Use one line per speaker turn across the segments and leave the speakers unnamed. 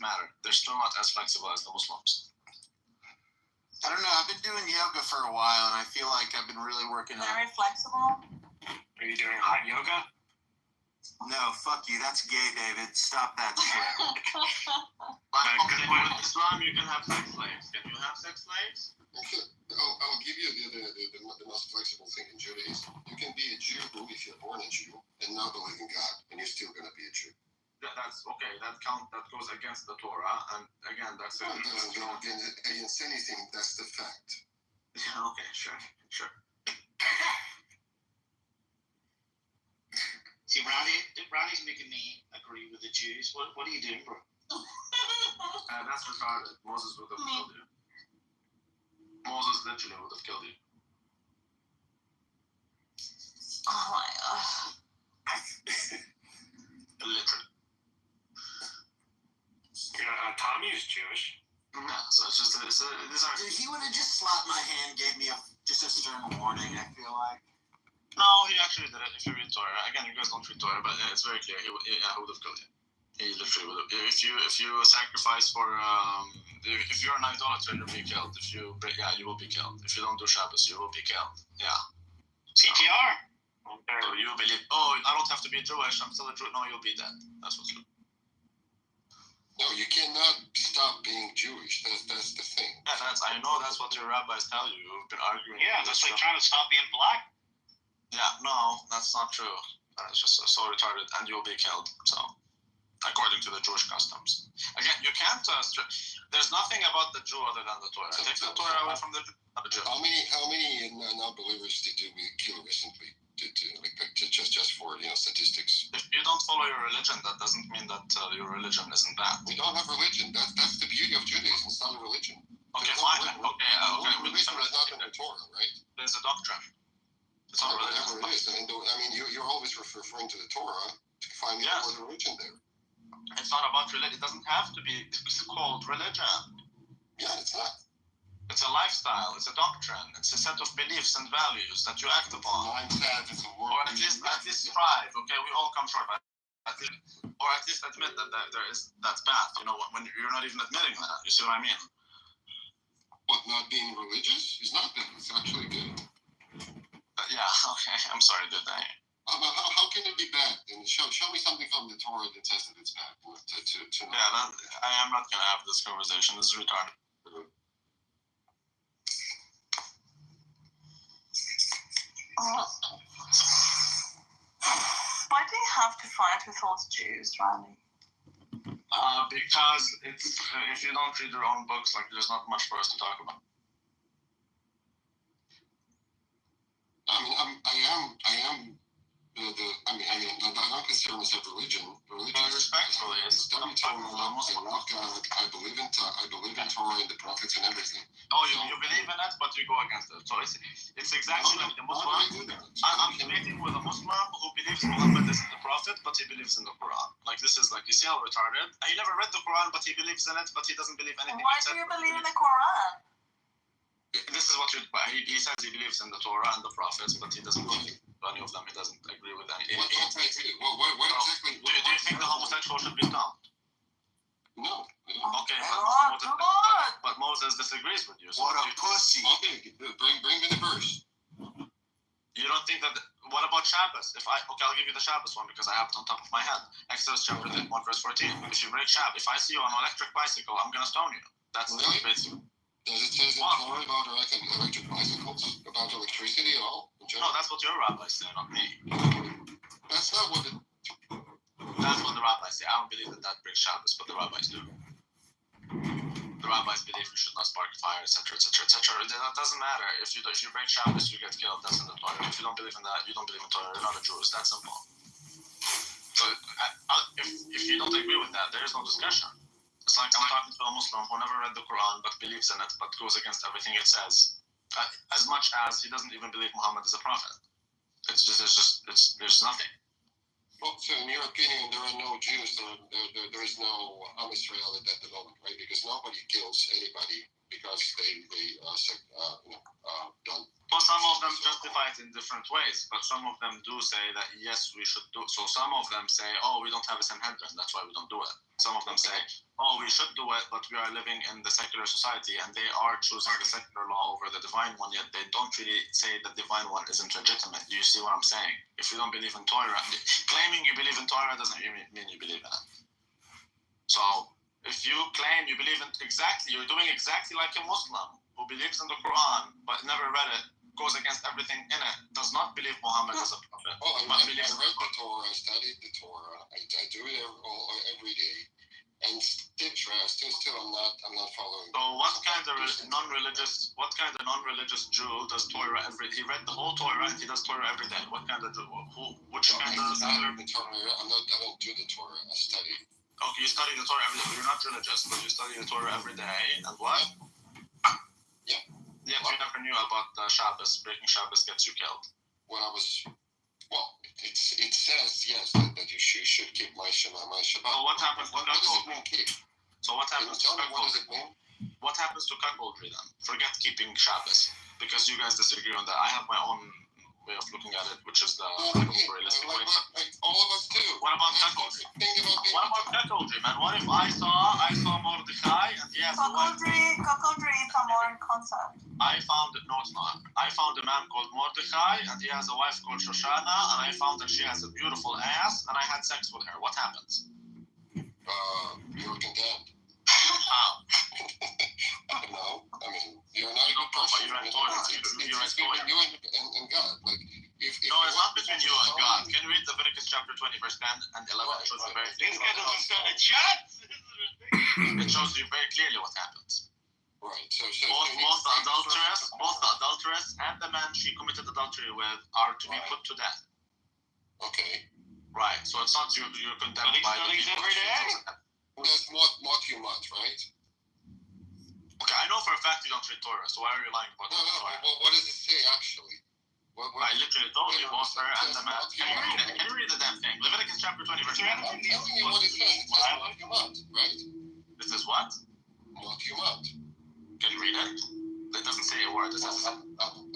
matter. They're still not as flexible as the Muslims.
I don't know. I've been doing yoga for a while, and I feel like I've been really working on.
Very flexible.
Are you doing hot yoga?
No, fuck you. That's gay, David. Stop that shit.
Okay, with Islam, you can have sex slaves. Can you have sex slaves?
I'll give you the most flexible thing in Judaism. You can be a Jew if you're born a Jew and not believe in God, and you're still going to be a Jew.
That's okay. That goes against the Torah, and again, that's
it. Doesn't go against anything. That's the fact.
Yeah. Okay. Sure.
See, Ronnie's making me agree with the Jews. What are you doing, bro?
That's retarded. Moses would have killed you. Moses literally would have killed you.
Oh my god.
Literally.
Yeah, Tommy is Jewish.
Yeah, so it's just these are.
Dude, he would have just slapped my hand, gave me just a stern warning. I feel like.
No, he actually did it. If you read Torah, again, you guys don't read Torah, but it's very clear. He would have killed you. He literally would have. If you sacrifice for if you're an idolater, you'll be killed. You will be killed. If you don't do Shabbos, you will be killed. Yeah.
CTR.
So you believe? Oh, I don't have to be Jewish. I'm still a Jew. No, you'll be dead. That's what's true.
No, you cannot stop being Jewish. That's the thing.
Yeah, I know that's what your rabbis tell you. You've been arguing.
Yeah, that's like trying to stop being black.
Yeah, no, that's not true. That's just so retarded, and you'll be killed. So, according to the Jewish customs. Again, you can't. There's nothing about the Jew other than the Torah. Take the Torah away from the Jew.
How many non-believers did we kill recently? Just for statistics.
If you don't follow your religion, that doesn't mean that your religion isn't bad.
We don't have religion. That's the beauty of Judaism. It's not a religion.
Okay, fine. Okay.
Religion is not in the Torah, right?
There's a doctrine. It's not religion.
Whatever it is. I mean, you're always referring to the Torah to find the word religion there.
It's not about religion. It doesn't have to be called religion.
Yeah, it's not.
It's a lifestyle. It's a doctrine. It's a set of beliefs and values that you act upon.
It's a word.
Or at least strive. Okay, we all come short. Or at least admit that that's bad. When you're not even admitting that. You see what I mean?
What, not being religious is not bad. It's actually good.
Yeah. Okay. I'm sorry, dude.
How can it be bad? And show me something from the Torah that says that it's bad.
I am not gonna have this conversation. This is retarded.
Why do you have to fight with all the Jews, Ronnie?
Because it's if you don't read your own books, like there's not much for us to talk about.
I don't consider myself religion.
Respectfully, it's
I love God. I believe in Torah and the prophets and everything.
Oh, you believe in it, but you go against it. So it's exactly like the Muslim. I'm debating with a Muslim who believes Muhammad is the prophet, but he believes in the Quran. Like this is like, you see how retarded? And he never read the Quran, but he believes in it, but he doesn't believe anything.
Why do you believe in the Quran?
This is what he says. He believes in the Torah and the prophets, but he doesn't believe any of them. He doesn't agree with any.
What exactly?
Do you think the homosexual should be stoned?
No.
Okay, but Moses disagrees with you. So
what a pussy!
Okay, bring me the verse.
You don't think that? What about Shabbos? I'll give you the Shabbos one because I have it on top of my head. Exodus chapter 1, verse 14. If you break Shabbos, if I see you on an electric bicycle, I'm gonna stone you. That's
really?
basically.
Does it say in Torah about electric bicycles? About electricity at all?
No, that's what your rabbis say, not me.
That's not what
That's what the rabbis say. I don't believe that breaks Shabbos, but the rabbis do. The rabbis believe you should not spark a fire, etc., etc., etc. That doesn't matter. If you break Shabbos, you get killed. That's in the Torah. If you don't believe in that, you don't believe in Torah. You're not a Jew. It's that simple. So if you don't agree with that, there is no discussion. It's like I'm talking to a Muslim who never read the Quran but believes in it, but goes against everything it says. As much as he doesn't even believe Muhammad is a prophet. There's nothing.
Well, so in your opinion, there are no Jews, there is no Am Israel at the moment, right? Because nobody kills anybody because they done.
Well, some of them justify it in different ways, but some of them do say that yes, we should do. So some of them say, oh, we don't have a Sanhedrin, that's why we don't do it. Some of them say, oh, we should do it, but we are living in the secular society, and they are choosing the secular law over the divine one. Yet they don't really say the divine one isn't legitimate. Do you see what I'm saying? If you don't believe in Torah, claiming you believe in Torah doesn't mean you believe in it. So if you claim you believe in you're doing exactly like a Muslim who believes in the Quran but never read it, goes against everything in it, does not believe Muhammad as a prophet.
Oh, I
but
read
believes
the Torah, I studied the Torah, I do it every day, and still I'm not following.
So what kind of non-religious Jew does Torah he read the whole Torah and he does Torah every day? What kind of Jew? Which kind of?
I don't do the Torah. I study.
Okay, you study the Torah every day. You're not religious, but you study the Torah every day, and what?
Yeah.
Yeah, you never knew about Shabbos. Breaking Shabbos gets you killed.
When I was, it says yes that you should keep my Shabbat.
So what happens?
What does it mean, keep?
So what happens to
Tell me, what does
cuckoldry?
it mean?
What happens to cuckoldry then? Forget keeping Shabbos, because you guys disagree on that. I have my own way of looking at it, which is the realistic way.
Like all of us do.
What about cuckoldry? What about cuckoldry, man? What if I saw Mordechai and he has a wife?
Cuckoldry is a modern concept.
I found a man called Mordechai and he has a wife called Shoshana, and I found that she has a beautiful ass and I had sex with her. What happens?
You were condemned.
How?
No, I mean you're not a good person.
You read Torah. You read
between
Torah.
you and God. Like if
No, it's not between you and God. Can you read Leviticus chapter 20, verse 10 and 11? It shows you very
This guy doesn't stand a
clearly.
chance.
It shows you very clearly what happens.
Right. So
Both the adulteress and the man she committed adultery with are to be put to death.
Okay.
Right. So it's not you're condemned by the people.
every day.
That's what you want, right?
Okay, I know for a fact you don't read Torah, so why are you lying about
No.
Torah?
Well, what does it say actually?
I literally told you both her and the man. Can you read it? Can you read the damn thing? Leviticus chapter 20, verse 10.
I'm telling you what it says. It says what you want, right?
This is what?
What you want.
Can you read it? It doesn't say a word. It says.
I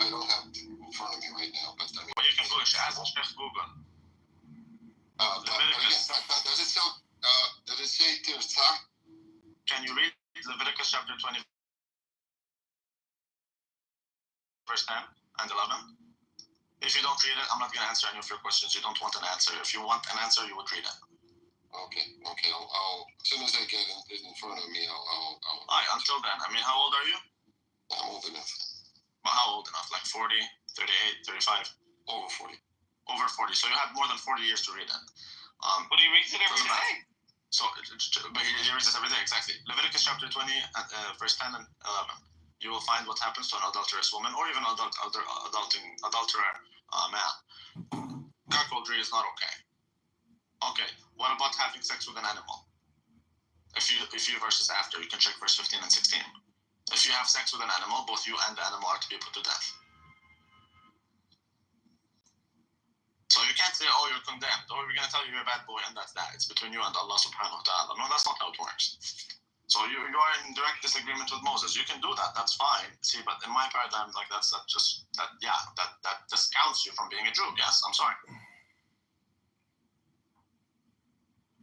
don't have it in front of me right now, but I mean.
Well, you can go ask Google.
Does it say Tirzah?
Can you read Leviticus chapter 20, verse 10 and 11? If you don't read it, I'm not going to answer any of your questions. You don't want an answer. If you want an answer, you would read it.
Okay. I'll as soon as I get it in front of me, I'll.
Alright, until then. I mean, how old are you?
I'm old enough.
Well, how old enough? Like 40, 38, 35?
Over 40.
Over 40. So you had more than 40 years to read it.
But he reads it every day.
So, but he reads it every day, exactly. Leviticus chapter 20, verse 10 and 11. You will find what happens to an adulterous woman or even an adulterer man. Cuckoldry is not okay. Okay, what about having sex with an animal? A few verses after, you can check verse 15 and 16. If you have sex with an animal, both you and the animal are to be put to death. So you can't say, oh, you're condemned, or we're going to tell you you're a bad boy, and that's that. It's between you and Allah subhanahu wa ta'ala. No, that's not how it works. So you are in direct disagreement with Moses. You can do that. That's fine. See, but in my paradigm, like that discounts you from being a Jew. Yes, I'm sorry.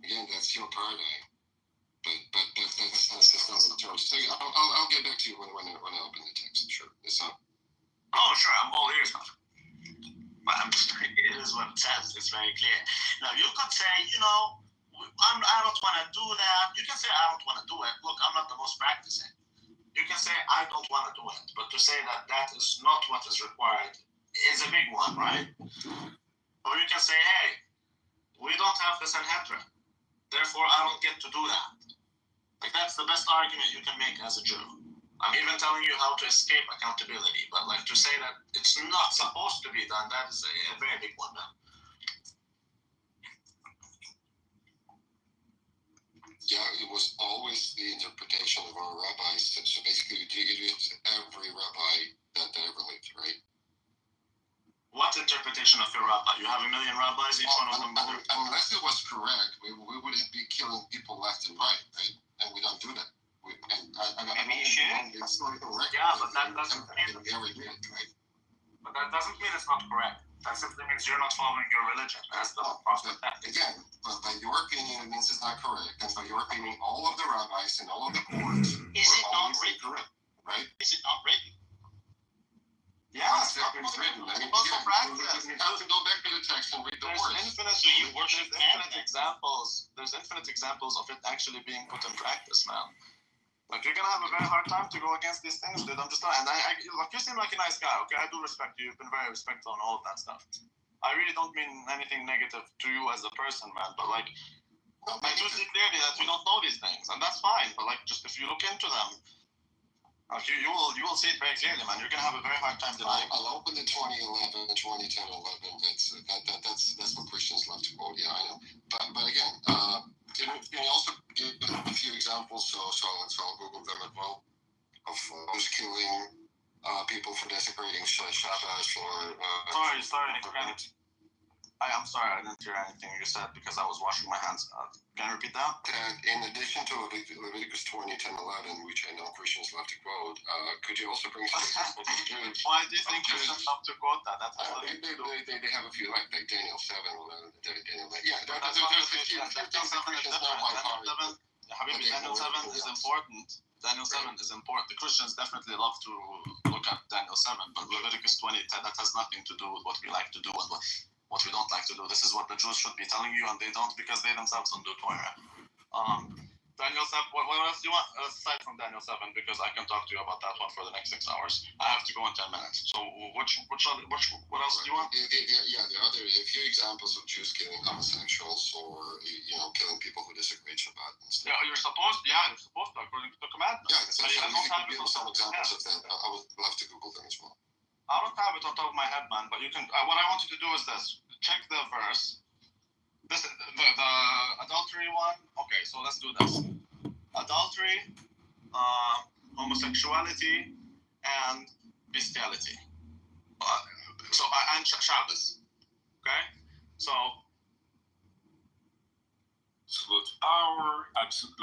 Again, that's your paradigm. But that's not the term. So I'll get back to you when I open the text. Sure. It's not.
Oh, sure. I'm all ears, man. But I'm just saying, it is what it says. It's very clear. Now, you could say, I don't want to do that. You can say, I don't want to do it. Look, I'm not the most practicing. You can say, I don't want to do it. But to say that is not what is required is a big one, right? Or you can say, hey, we don't have the Sanhedrin. Therefore, I don't get to do that. Like, that's the best argument you can make as a Jew. I'm even telling you how to escape accountability. But, like, to say that it's not supposed to be done, that is a very big one now.
Yeah, it was always the interpretation of our rabbis. So basically, it is every rabbi that ever lived, right?
What interpretation of your rabbi? You have a million rabbis, each one of them.
Unless it was correct, we wouldn't be killing people left and right? And we don't do that.
Maybe you should.
historical record.
Yeah, but that doesn't mean.
Every minute, right?
But that doesn't mean it's not correct. That simply means you're not following your religion as the prophet.
Again, but by your opinion, it means it's not correct. And by your opinion, all of the rabbis and all of the courts
Is it not
always
written?
incorrect, right?
Is it not written?
Yeah,
It's written. I mean,
also
again,
practice.
you have to go back to the text and read the
There's
words.
infinite,
So you worship
there's infinite
man.
examples. There's infinite examples of it actually being put in practice, man. Like, you're gonna have a very hard time to go against these things, dude. I'm just telling. And like, you seem like a nice guy. Okay, I do respect you. You've been very respectful and all of that stuff. I really don't mean anything negative to you as a person, man. But like, I do see clearly that you don't know these things, and that's fine. But like, just if you look into them, you will see it very clearly, man. You're gonna have a very hard time denying.
I'll open the 2011, 2010, 11. That's what Christians love to quote. Yeah, I know. But again, can you also give a few examples? So I'll Google them as well of who's killing people for desecrating Shabbos or.
Sorry. I'm sorry, I didn't hear anything you said because I was washing my hands. Can you repeat that?
And in addition to Leviticus 20, 10, 11, which I know Christians love to quote, could you also bring some examples of Jews?
Why do you think Christians love to quote that? That's
They have a few, like Daniel 7, 11, Daniel 9. Yeah, there's
That's
a few things that Christians know by heart.
Habibi, Daniel 7 is important. Daniel 7 is important. The Christians definitely love to look at Daniel 7, but Leviticus 20, that has nothing to do with what we like to do and what we don't like to do. This is what the Jews should be telling you, and they don't because they themselves don't do Torah. Daniel 7, what else do you want aside from Daniel 7? Because I can talk to you about that one for the next 6 hours. I have to go in 10 minutes. So what else do you want?
A few examples of Jews killing homosexuals or killing people who desecrate Shabbat and stuff.
Yeah, you're supposed to according to the commandments.
Yeah, so
But
if
I
you
don't have
could
it
give
on
some
top of
examples
my
of that, I would love to Google them as well.
I don't have it on top of my head, man. But you can. What I want you to do is this: check the verse. This the adultery one. Okay, so let's do this. Adultery, homosexuality, and bestiality. And Shabbos. Okay, so.
Absolute power,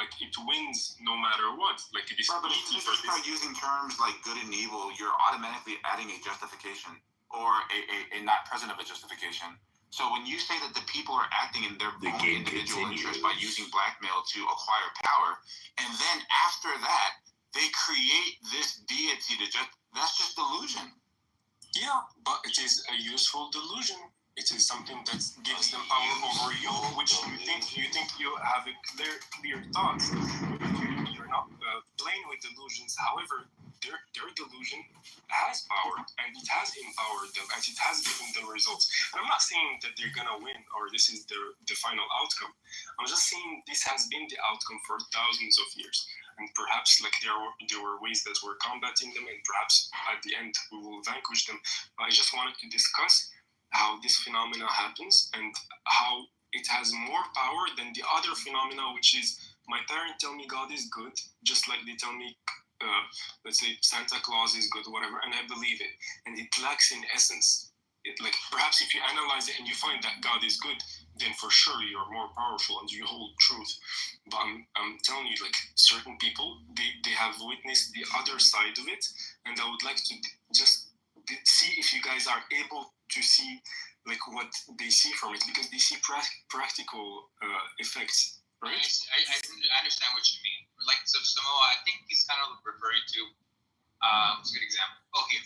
like it wins no matter what. Like it is
but if you start using terms like good and evil, you're automatically adding a justification or a not present of a justification. So when you say that the people are acting in their own individual interest by using blackmail to acquire power, and then after that they create this deity that's just delusion.
Yeah, but it is a useful delusion. It is something that gives them power over you, which you think you have a clear thought. You're not playing with delusions. However, their delusion has power, and it has empowered them, and it has given them results. And I'm not saying that they're gonna win or this is the final outcome. I'm just saying this has been the outcome for thousands of years. And perhaps like there were ways that we're combating them, and perhaps at the end we will vanquish them. But I just wanted to discuss how this phenomena happens and how it has more power than the other phenomena, which is my parents tell me God is good, just like they tell me, let's say Santa Claus is good, whatever, and I believe it. And it lacks in essence. It like perhaps if you analyze it and you find that God is good, then for sure you're more powerful and you hold truth. But I'm telling you, like certain people, they have witnessed the other side of it, and I would like to just see if you guys are able to see like what they see from it, because they see practical effects, right?
I understand what you mean. Like so Samoa, I think he's kind of referring to what's a good example? Okay.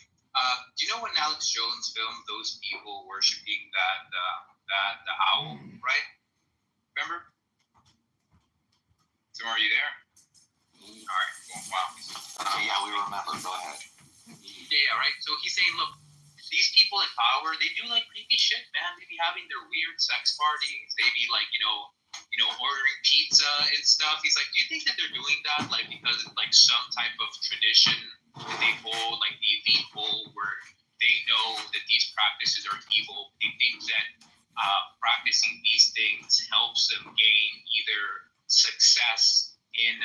Do you know when Alex Jones filmed those people worshiping the owl, right? Remember? So are you there? All right. Well, wow.
Yeah, we remember. Go ahead.
Yeah, right. So he's saying, look, these people in power, they do like creepy shit, man. They be having their weird sex parties. They be like, ordering pizza and stuff. He's like, do you think that they're doing that like because it's like some type of tradition that they hold, like the elite hold, where they know that these practices are evil? They think that practicing these things helps them gain either success in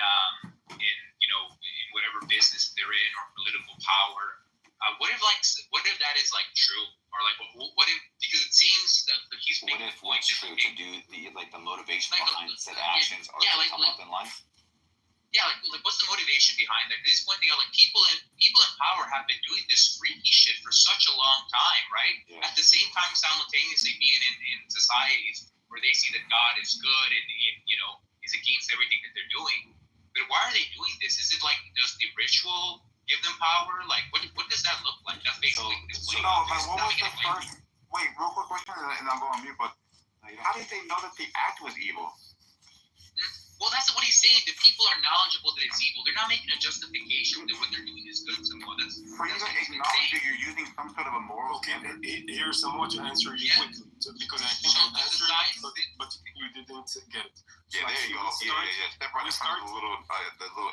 whatever business they're in or political power. What if that is like true, or like what if, because it seems that he's making
the point true to do the motivation behind said actions or to come up in life.
Yeah, like was the motivation behind that? He's pointing out like people in power have been doing this freaky shit for such a long time, right?
Yeah.
At the same time, simultaneously being in societies where they see that God is good and is against everything that they're doing. But why are they doing this? Is it like, does the ritual give them power? Like, what does that look like? That's basically what he's pointing out.
But what was the first? Wait, real quick question, and I'll go on mute. But how did they know that the act was evil?
Well, that's what he's saying. The people are knowledgeable that it's evil. They're not making a justification that what they're doing is good somehow.
For you to acknowledge that you're using some sort of a moral standard.
Here's somewhat to answer you quickly, because I think I answered it, but you didn't get it.
Yeah, there you go. Yeah. Step right in front of the little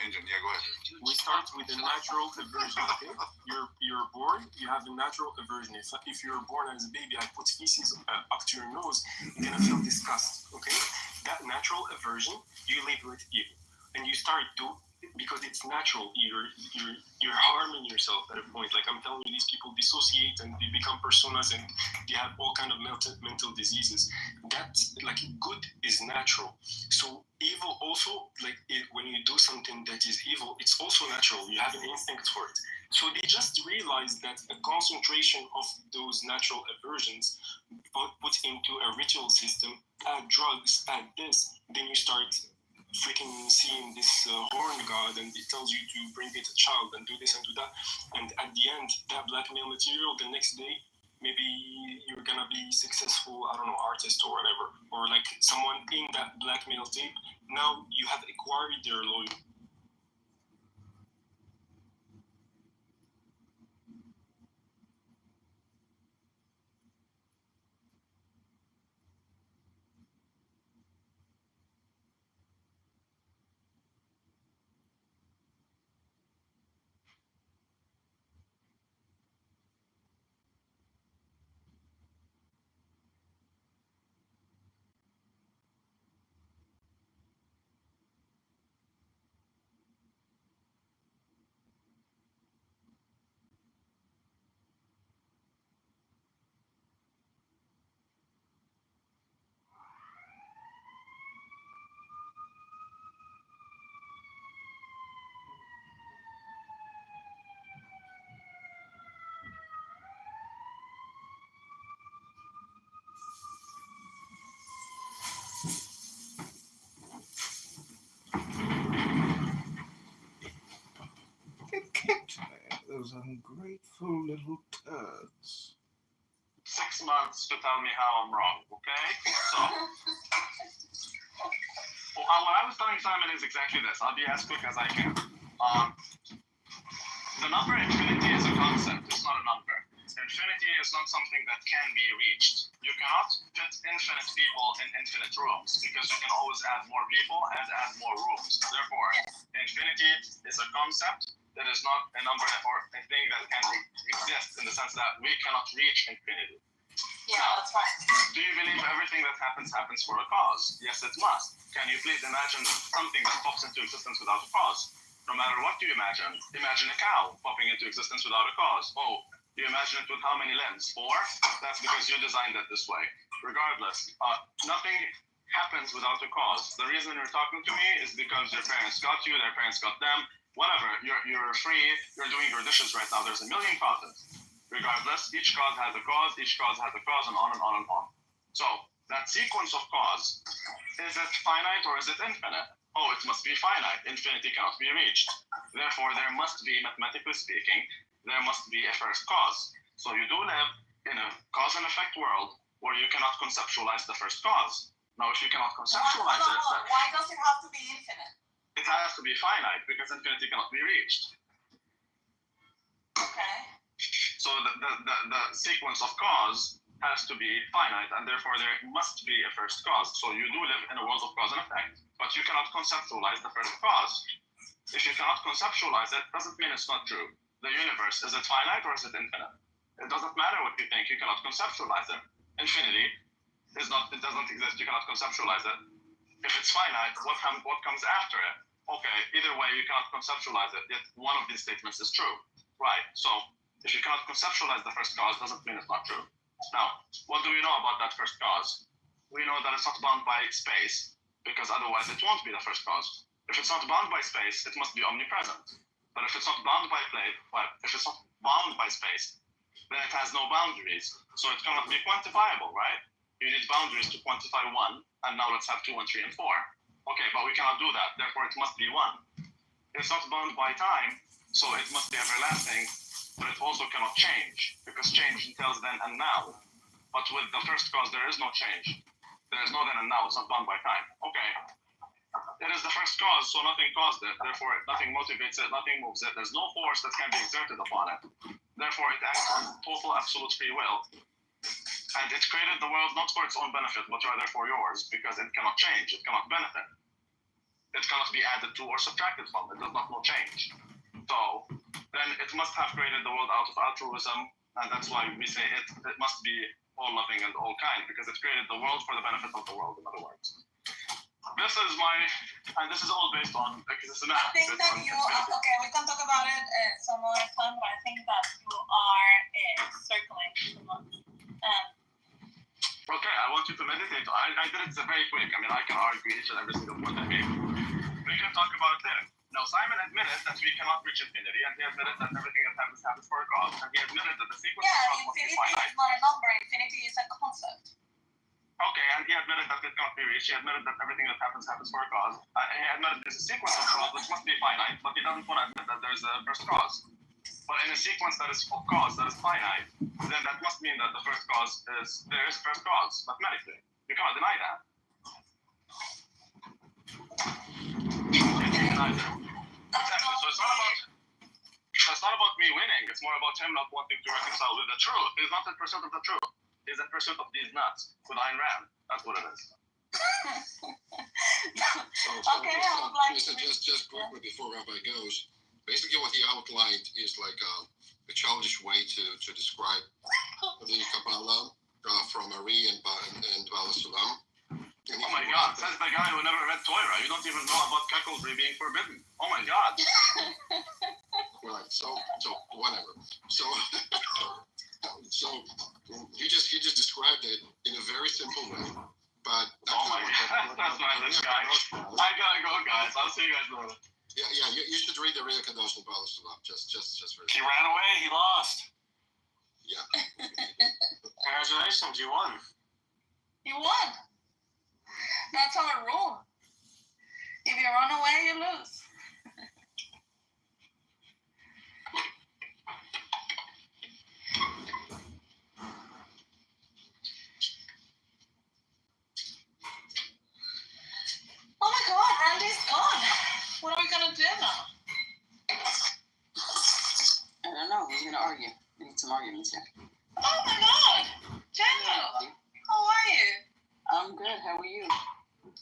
engine. Yeah, go ahead.
We start with the natural aversion. Okay, you're born. You have a natural aversion. If you're born as a baby, I put feces up to your nose, you're gonna feel disgust. Okay, that natural aversion, you label it evil, and you start to, because it's natural. You're harming yourself at a point. Like I'm telling you, these people dissociate and they become personas and they have all kind of mental diseases. That's like good is natural. So evil also, when you do something that is evil, it's also natural. You have an instinct for it. So they just realized that a concentration of those natural aversions put into a ritual system, add drugs, add this, then you start freaking seeing this horn god, and it tells you to bring it a child and do this and do that, and at the end, that blackmail material, the next day, maybe you're gonna be successful, I don't know, artist or whatever, or like someone in that blackmail tape, now you have acquired their loyalty.
Those ungrateful little turds.
6 months to tell me how I'm wrong, okay? So, what I was telling Simon is exactly this. I'll be as quick as I can. The number infinity is a concept, it's not a number. Infinity is not something that can be reached. You cannot fit infinite people in infinite rooms because you can always add more people and add more rooms. Therefore, infinity is a concept that is not a number or a thing that can exist in the sense that we cannot reach infinity.
Yeah, that's right.
Do you believe everything that happens for a cause? Yes, it must. Can you please imagine something that pops into existence without a cause? No matter what you imagine a cow popping into existence without a cause. Oh, you imagine it with how many limbs? 4? That's because you designed it this way. Regardless, nothing happens without a cause. The reason you're talking to me is because your parents got you, their parents got them. Whatever, you're free, you're doing your dishes right now. There's a million causes. Regardless, each cause has a cause, and on and on and on. So, that sequence of cause, is it finite or is it infinite? Oh, it must be finite. Infinity cannot be reached. Therefore, there must be, mathematically speaking, there must be a first cause. So you do live in a cause and effect world where you cannot conceptualize the first cause. Now, if you cannot conceptualize it,
Why does it have to be infinite?
it has to be finite because infinity cannot be reached.
Okay.
So the sequence of cause has to be finite, and therefore there must be a first cause. So you do live in a world of cause and effect, but you cannot conceptualize the first cause. If you cannot conceptualize it, doesn't mean it's not true. The universe, is it finite or is it infinite? It doesn't matter what you think, you cannot conceptualize it. Infinity it doesn't exist, you cannot conceptualize it. If it's finite, what comes after it? Okay, either way, you cannot conceptualize it, yet one of these statements is true. Right, so if you cannot conceptualize the first cause, doesn't mean it's not true. Now, what do we know about that first cause? We know that it's not bound by space, because otherwise it won't be the first cause. If it's not bound by space, it must be omnipresent. But if it's not bound by if it's not bound by space, then it has no boundaries. So it cannot be quantifiable, right? You need boundaries to quantify 1, and now let's have 2 and 3 and 4. Okay, but we cannot do that, therefore it must be 1. It's not bound by time, so it must be everlasting, but it also cannot change, because change entails then and now. But with the first cause, there is no change. There is no then and now, it's not bound by time. Okay. It is the first cause, so nothing caused it. Therefore, nothing motivates it, nothing moves it. There's no force that can be exerted upon it. Therefore, it acts on total absolute free will. And it created the world not for its own benefit, but rather for yours, because it cannot change, it cannot benefit. It cannot be added to or subtracted from. It does not know change. So, then it must have created the world out of altruism, and that's why we say it must be all loving and all kind, because it created the world for the benefit of the world, in other words. This is and this is all based on, like, this is an
I think that you, okay, we can talk about it some other time, but I think that you are circling too much.
Okay, I want you to meditate. I did it very quick. I mean, I can argue each and every single point I made. We can talk about it there. Now, Simon admitted that we cannot reach infinity, and he admitted that everything that happens for a cause, and he admitted that the sequence of cause must be
Infinity
finite.
is not a number, infinity is a concept.
Okay, and he admitted that it cannot be reached. He admitted that everything that happens for a cause. He admitted there's a sequence of cause which must be finite, but he doesn't want to admit that there's a first cause. But in a sequence that is of cause that is finite, then that must mean that the first cause there is first cause, mathematically. You cannot deny that. You can't deny that. Exactly. So it's not about me winning. It's more about him not wanting to reconcile with the truth. He's not in pursuit of the truth. He's in pursuit of these nuts with Ayn Rand. That's what it is.
Okay, I would like to.
Just quickly before Rabbi goes, basically what he outlined is like a childish way to describe the Kabbalah from Ari and Bala Sulam.
Oh my God, says the guy who never read Torah. You don't even know about cuckoldry being forbidden. Oh my God.
Right, so whatever. So you just described it in a very simple way. But
oh my God, that's my this guy. I gotta go, guys. I'll see you guys later.
Yeah. You should read the Ria Kadosh and Bala Sulam. Just for
He ran away. He lost.
Yeah.
Congratulations, you won.
You won. That's our rule. If you run away, you lose. Oh my God, Randy's gone. What are we gonna do now?
I don't know. Who's gonna argue? We need some arguments here.
Oh my God, Django, how are you?
I'm good. How are you?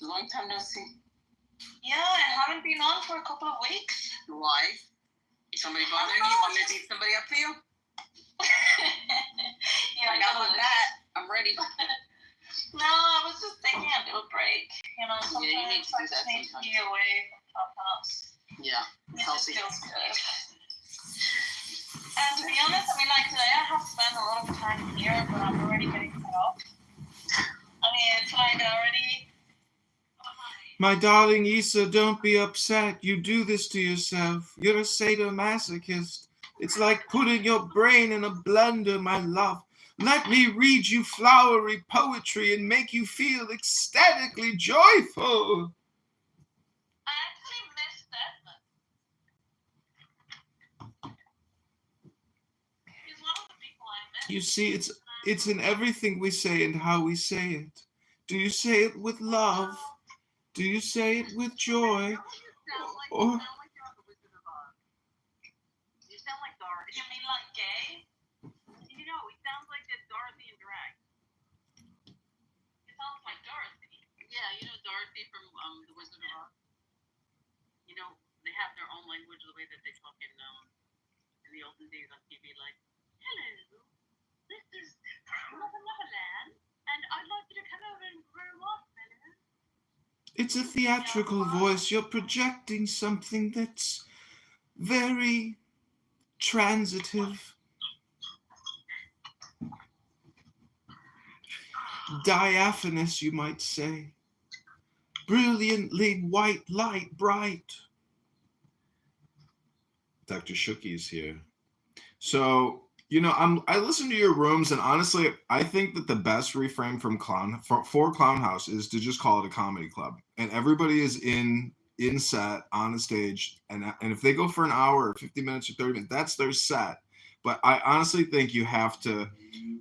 Long time no see.
Yeah, I haven't been on for a couple of weeks.
Why? Somebody bothering you? Want me to beat somebody up for you?
Yeah, I got that.
I'm ready.
No, I was just taking a little break. You know, sometimes
Yeah, you need to do
I just
that
need to
sometimes.
be away from Clubhouse.
Yeah,
It just
healthy.
feels good. And to be honest, I mean, like today I have spent a lot of time here, but I'm already getting fed up. I mean, it's like already.
My darling Issa, don't be upset. You do this to yourself. You're a sadomasochist. It's like putting your brain in a blender, my love. Let me read you flowery poetry and make you feel ecstatically joyful.
I actually missed that. He's one of the people I missed.
You see, it's in everything we say and how we say it. Do you say it with love? Do you say it with joy? Or
You sound like Dorothy.
You mean like gay?
You know, he sounds like the Dorothy in drag.
It sounds like Dorothy.
Yeah, you know Dorothy from The Wizard of Oz. You know, they have their own language, the way that they talk in the olden days on TV, like, hello, this is Mother Neverland, and I'd like you to come over and grow up, fellas.
it's a theatrical voice. You're projecting something that's very transitive. Diaphanous, you might say. brilliantly white light bright. Dr. Shooky is here. So, I listen to your rooms, and honestly, I think that the best reframe for Clown House is to just call it a comedy club, and everybody is in set on a stage, and if they go for an hour or 50 minutes or 30 minutes, that's their set. But I honestly think you have to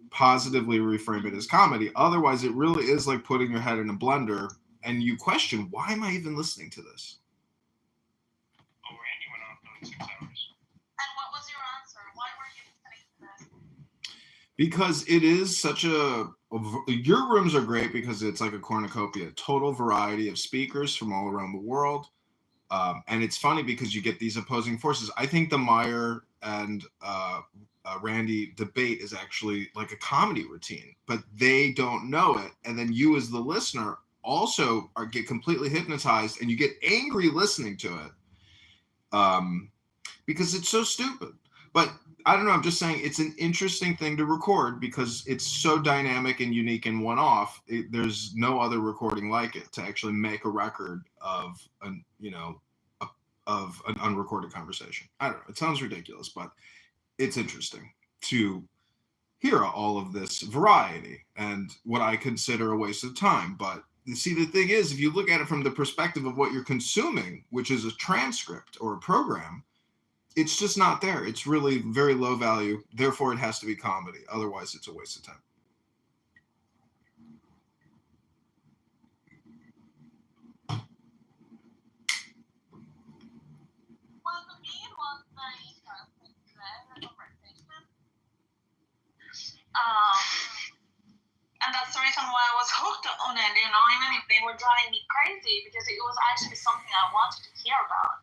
positively reframe it as comedy. Otherwise, it really is like putting your head in a blender, and you question, why am I even listening to this?
Oh, Randy went on for like 6 hours.
And what was your answer? Why were you listening to this?
Because it is such your rooms are great because it's like a cornucopia, total variety of speakers from all around the world. And it's funny because you get these opposing forces. I think the Meyer and Randy debate is actually like a comedy routine, but they don't know it. And then you as the listener also get completely hypnotized, and you get angry listening to it because it's so stupid. But I don't know, I'm just saying it's an interesting thing to record because it's so dynamic and unique and one-off. There's no other recording like it to actually make a record of an unrecorded conversation. I don't know, it sounds ridiculous, but it's interesting to hear all of this variety and what I consider a waste of time. But you see, the thing is, if you look at it from the perspective of what you're consuming, which is a transcript or a program, it's just not there. It's really very low value. Therefore, it has to be comedy. Otherwise, it's a waste of time.
Well, for me, it was very interesting today, the conversation. And that's the reason why I was hooked on it, even if they were driving me crazy, because it was actually something I wanted to hear about.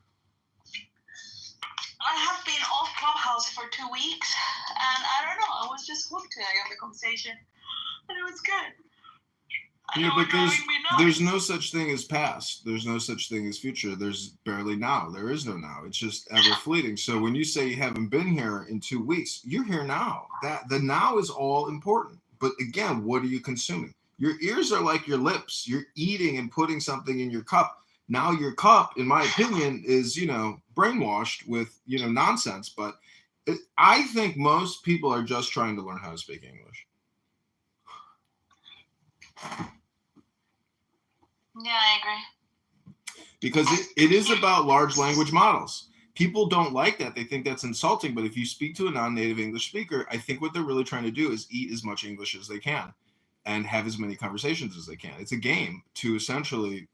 I have been off Clubhouse for 2 weeks, and I don't know, I was just hooked today on the conversation, and it was good.
Yeah, but there's no such thing as past. There's no such thing as future. There's barely now. There is no now. It's just ever fleeting. So when you say you haven't been here in 2 weeks, you're here now. The now is all important. But again, what are you consuming? Your ears are like your lips. You're eating and putting something in your cup. Now your cup, in my opinion, is, brainwashed with, nonsense. But I think most people are just trying to learn how to speak English.
Yeah, I agree.
Because it is about large language models. People don't like that. They think that's insulting. But if you speak to a non-native English speaker, I think what they're really trying to do is eat as much English as they can and have as many conversations as they can. It's a game to essentially,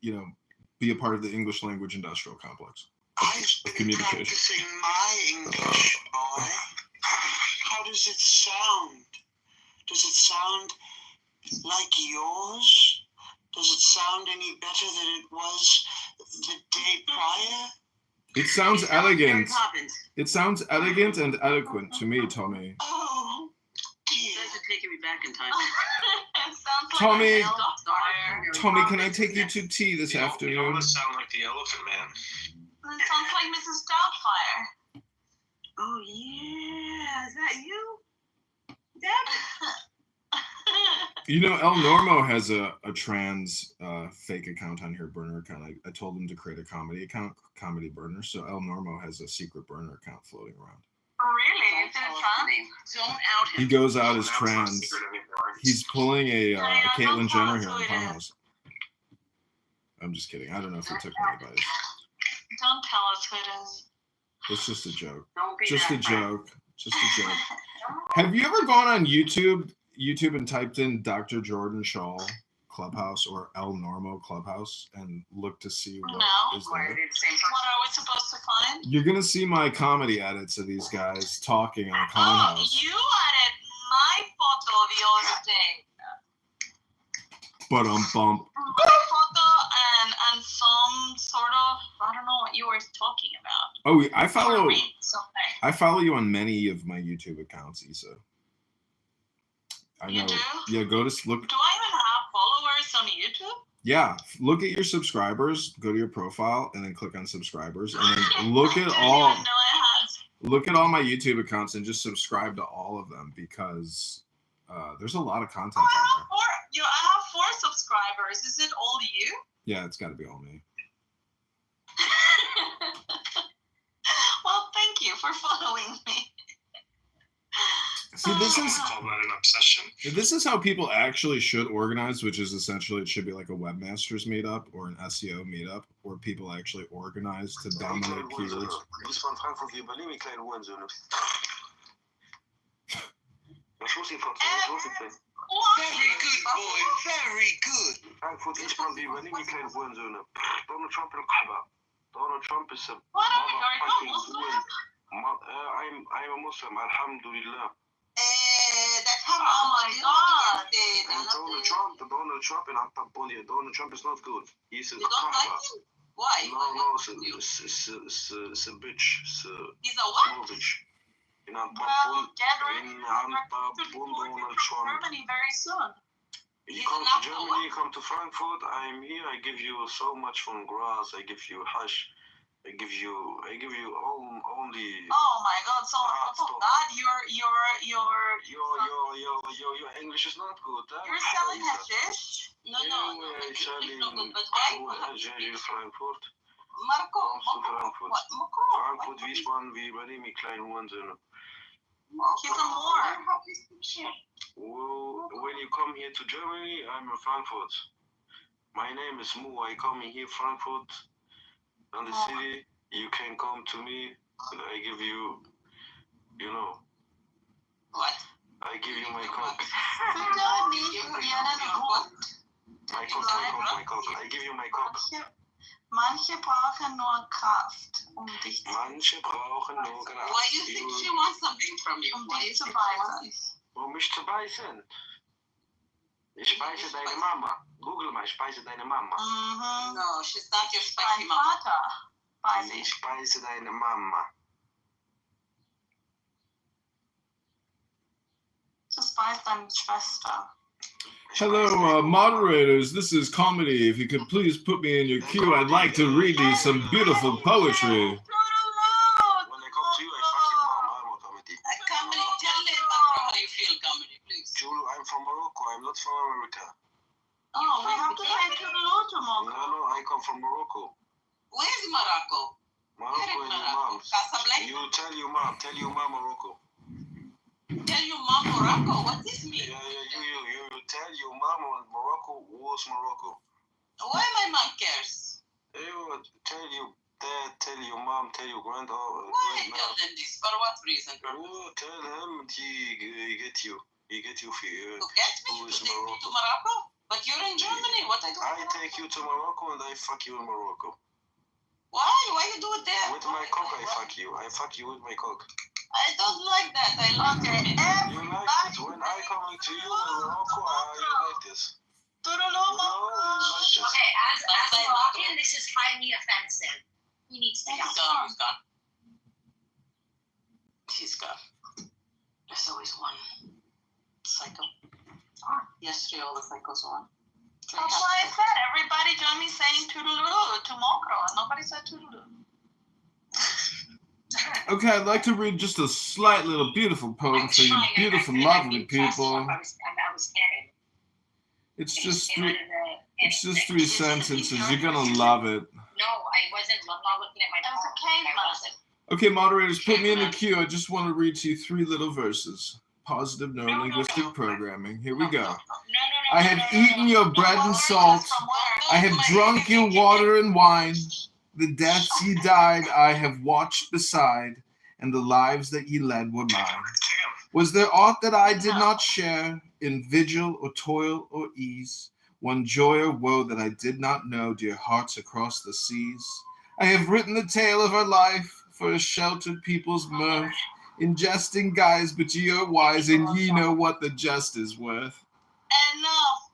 be a part of the English language industrial complex of communication.
Practicing my English, boy. How does it sound? Does it sound like yours? Does it sound any better than it was the day prior?
It sounds elegant. It sounds elegant and eloquent to me, Tommy.
Oh,
You guys are taking me back in time.
It sounds like
Tommy,
a hellfire.
Tommy, can I take you to tea this
You
afternoon?
almost sound like the Elephant Man.
It sounds like Mrs. Doubtfire.
Oh yeah, is that you? Deb?
El Normo has a trans fake account on here, burner account. I told him to create a comedy account, comedy burner. So El Normo has a secret burner account floating around.
Really? Is it trans?
Don't out him.
He goes out as
That's not
trans.
secret anymore.
He's pulling a Caitlyn Jenner here on
it is.
Funhouse. I'm just kidding. I don't know if it took anybody's.
Don't tell us who it is.
It's just a joke.
Don't be
Just a
that
joke. Just a joke. Have you ever gone on YouTube and typed in Dr. Jordan Shaw Clubhouse or El Normo Clubhouse and looked to see what
No.
is there?
What are we supposed to find?
You're gonna see my comedy edits of these guys talking on Clown
Oh,
House.
you added my photo the other day.
But bump.
My photo and some sort of, I don't know what you were talking about.
Oh, I
You were
follow
reading something.
I follow you on many of my YouTube accounts, Issa. I know.
You do?
Yeah, go to look.
Do I even have followers on YouTube?
Yeah, look at your subscribers. Go to your profile and then click on subscribers, and then look at all.
I didn't even know I had.
Look at all my YouTube accounts and just subscribe to all of them because there's a lot of content on there.
I have 4 subscribers. Is it all you?
Yeah, it's got to be all me.
Well, thank you for following me.
See, this is
Call that an obsession.
this is how people actually should organize, which is essentially it should be like a webmasters meetup or an SEO meetup, where people actually organize to dominate keywords.
Die ist von Frankfurt wie Berlin, wie kleine Hurensöhne. Was muss ich Very good, boy. Very good. Frankfurt ist von wie Berlin, wie kleine Hurensöhne. Donald Trump القحبة. Donald Trump is a
What are you
motherfucking
Muslim?
I'm a Muslim, alhamdulillah.
That's how
Oh my God.
And Donald Trump in Ataponia. Donald Trump is not good. He's a
You don't like him? Why?
No, it's a bitch. It's a
He's a what?
small bitch. In
Well,
Antapon,
get ready
in
to
Antapon,
deport you
Donald
from
Trump.
Germany very soon.
You
He's
come
an
to
apple,
Germany, you come to Frankfurt, I'm here, I give you so much from grass, I give you hash, I give you only
Oh my God! So on top of that, your
your English is not good.
you're selling hashish.
No, it's not good. But why?
Frankfurt.
Marco,
Kommst du Frankfurt?
What?
Frankfurt, Wiesbaden, wie bei dem kleinen Hurensöhne.
He's a Moor.
When you come here to Germany, I'm in Frankfurt. My name is Mu. I come in here, Frankfurt, and the city. You can come to me. I give you,
what?
I give you my cock. My cock. I give you my cock.
Manche brauchen nur Kraft, dich
Manche brauchen nur Kraft.
Why you think she wants something from you? Why
dich
you
zu
think she wants
beißen.
Um mich zu beißen. Ich speise deine Mama. Google mal, ich speise deine Mama.
Mhm.
No, she's not your spicy
Mein
mom.
Vater weiß
Ich
ich.
speise deine Mama.
Das weiß deine Schwester.
Hello, moderators. This is comedy. If you could please put me in your queue, I'd like to read you some beautiful poetry.
When I come to you, I fuck your mom. I'm not comedy.
Comedy, tell them how you feel, comedy, please.
Julu, I'm from Morocco. I'm not from America.
Oh, we have to say toodaloo to Morocco.
No, I come from Morocco.
Where's Morocco?
Morocco
Where is
and your
Morocco?
mom.
Casablanca?
You tell your mom Morocco.
Tell your mom Morocco? What this mean?
Yeah, you tell your mom Morocco was Morocco.
Why my mom cares?
You tell your dad, tell your mom, tell your
Why
grandma.
tell them this? For what reason?
Oh, tell him he get you. He get you for
To get me?
Who
To
is
take me to
Morocco?
Morocco? But you're in Germany. What I do?
I take you to Morocco and I fuck you in Morocco.
Why? Why you do it there?
With my cock I fuck you. I fuck you with my cock.
I don't like that. I like
Okay,
it.
You like it. When I come to you in Morocco, you like this.
Toodaloo,
You
Morocco.
like this.
Okay, as a Moroccan, this is highly offensive. He needs to
He's
go.
gone. He's gone. He's gone. There's always one psycho. Yesterday, all the psychos won.
That's why I said everybody join me saying toodaloo to Morocco, and nobody said toodaloo.
Okay, I'd like to read just a slight little beautiful poem for you beautiful, lovely people.
I was kidding.
It's
I
just
came out
three,
of the-
it's just 3 sentences. You're gonna love it.
No, I wasn't. I'm not looking at my
That was a
phone.
caveman.
I wasn't.
Okay, moderators, put me in the queue. I just want to read to you 3 little verses. Positive neurolinguistic programming. Here we go.
No.
I have eaten your bread and salt.
From where?
I have drunk your water and wine. The deaths ye died, I have watched beside, and the lives that ye led were mine. Was there aught that I did not share in vigil or toil or ease? One joy or woe that I did not know, dear hearts across the seas? I have written the tale of our life for a sheltered people's mirth, in jesting guise, but ye are wise, and ye know what the jest is worth.
Enough.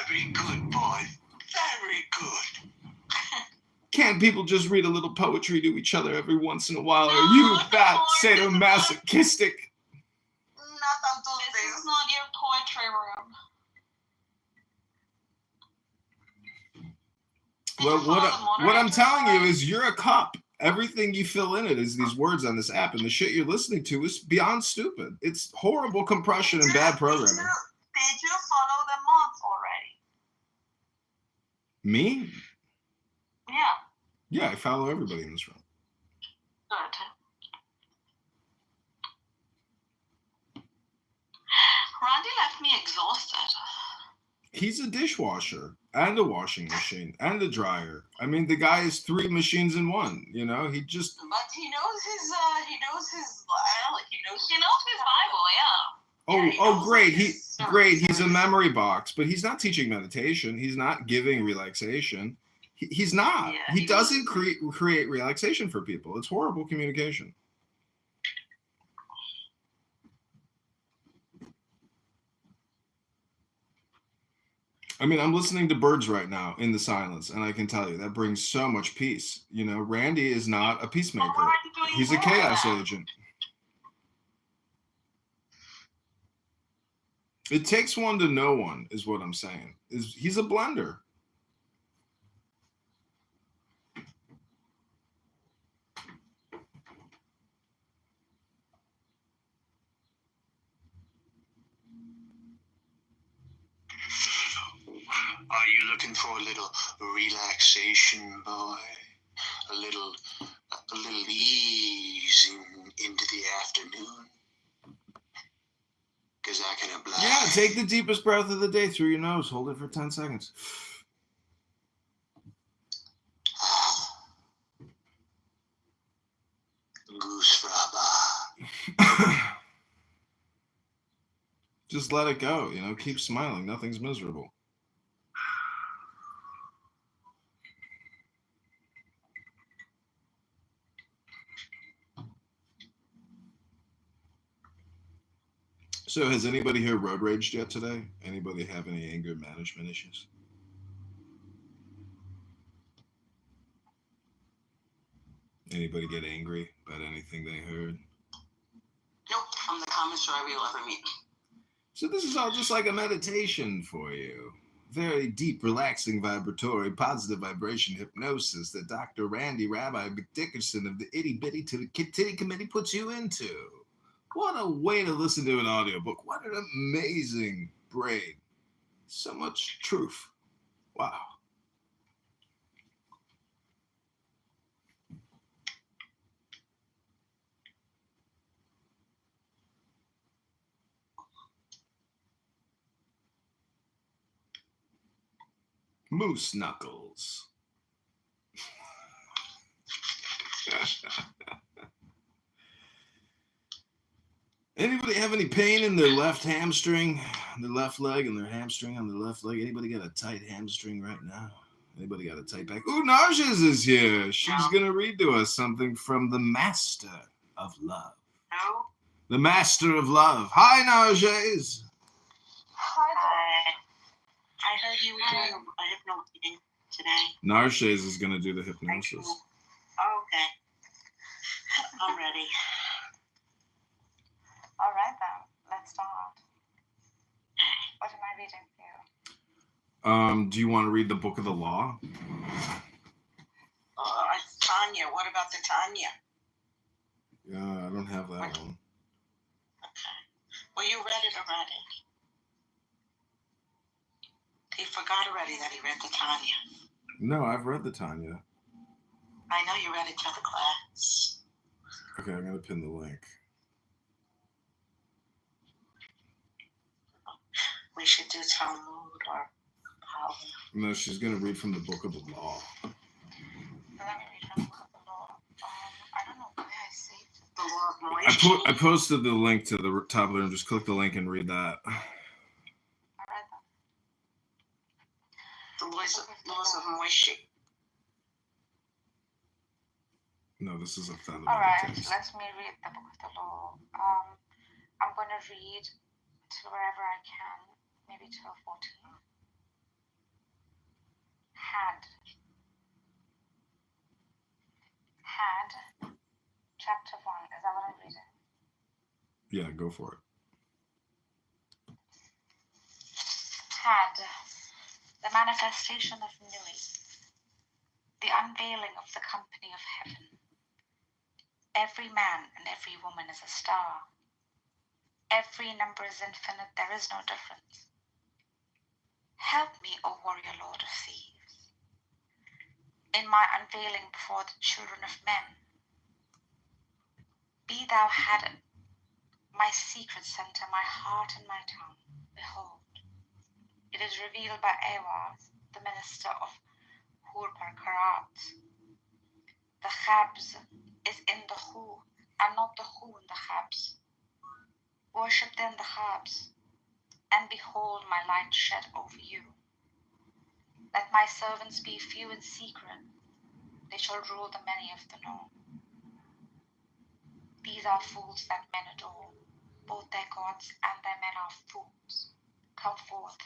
Very good, boy. Very good.
Can't people just read a little poetry to each other every once in a while? Are you that sadomasochistic?
Not on Tuesdays. This is not your poetry room.
Well, what I'm telling you is you're a cop. Everything you fill in it is these words on this app, and the shit you're listening to is beyond stupid. It's horrible compression and bad programming.
Did you
Me?
Yeah,
Yeah, I follow everybody in this room.
good. Randy left me exhausted.
He's a dishwasher and a washing machine and a dryer. I mean, the guy is 3 machines in one. You know, he just.
But he knows his
He knows his Bible, yeah.
Oh, great! He's a memory box, but he's not teaching meditation. He's not giving relaxation. He's not.
Yeah,
he doesn't create relaxation for people. It's horrible communication. I mean, I'm listening to birds right now in the silence, and I can tell you that brings so much peace. You know, Randy is not a peacemaker.
Why are you doing
He's a
more of
chaos
that?
agent. It takes one to know one, is what I'm saying. He's a blender.
Are you looking for a little relaxation, boy? A little easing into the afternoon? Because I can oblige.
Yeah, take the deepest breath of the day through your nose. Hold it for 10 seconds.
Goose fraba.
Just let it go. You know, keep smiling. Nothing's miserable. So has anybody here road raged yet today? Anybody have any anger management issues? Anybody get angry about anything they heard?
Nope, I'm the calmest driver you'll ever meet.
So this is all just like a meditation for you. Very deep, relaxing, vibratory, positive vibration hypnosis that Dr. Randy Rabbi McDickerson of the Itty Bitty to the Titty Committee puts you into. What a way to listen to an audiobook. What an amazing brain. So much truth. Wow. Moose knuckles. Anybody have any pain in their left hamstring, their left leg, and their hamstring on their left leg? Anybody got a tight hamstring right now? Anybody got a tight back? Ooh, Narges is here. She's going to read to us something from the Master of Love.
No.
The Master of Love. Hi, Narges.
Hi.
I heard you were doing a hypno reading today.
Narges is going to do the hypnosis.
Oh, okay. I'm ready.
All right then, let's start. What am I reading for you?
Do you want to read the Book of the Law?
Tanya. What about the Tanya?
Yeah, I don't have that one.
Okay. Well, you read it already. He forgot already that he read the Tanya.
No, I've read the Tanya.
I know you read it to the class.
Okay, I'm going to pin the link.
We should do Talmud or Power.
No, she's going to read from the Book of the Law.
Let me read from the Book of the Law. I don't know where I saved it.
The Law of Moshe.
I posted the link to the top of the room. Just click the link and read that.
All right then.
The laws of Moshe.
No, this is a feather.
All right, let me read the Book of the Law. I'm going to read to wherever I can, maybe till 14. Had, chapter 1. Is that what I'm reading?
Yeah, go for it.
Had, the manifestation of Nui, the unveiling of the company of heaven. Every man and every woman is a star. Every number is infinite, there is no difference. Help me, O warrior lord of thieves. in my unveiling before the children of men. Be thou had my secret center, my heart and my tongue. Behold, it is revealed by Awaz, the minister of Hurparkarat. The Chabs is in the Hu, and not the Hu in the Chabs. Worship then the Chabs, and behold my light shed over you. Let my servants be few in secret, they shall rule the many of the known. These are fools that men adore, both their gods and their men are fools. Come forth,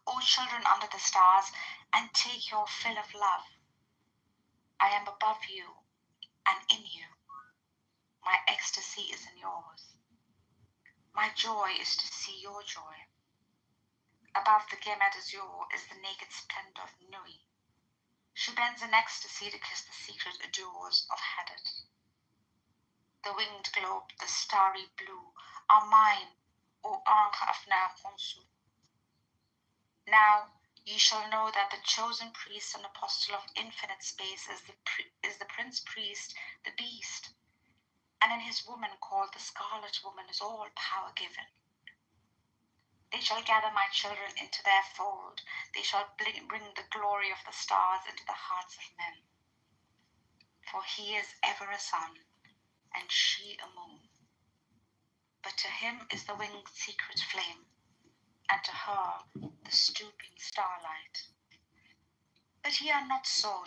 O children under the stars, and take your fill of love. I am above you and in you. My ecstasy is in yours. My joy is to see your joy. Above the Gemed Azure is the naked splendor of Nui. She bends in ecstasy to kiss the secret adores of Hadad. The winged globe, the starry blue, are mine, O Ankh of Nakhonsu. Now ye shall know that the chosen priest and apostle of infinite space is the prince priest, the beast, and in his woman called the scarlet woman is all power given. They shall gather my children into their fold. They shall bring the glory of the stars into the hearts of men. For he is ever a sun, and she a moon. But to him is the winged secret flame, and to her the stooping starlight. But ye are not so,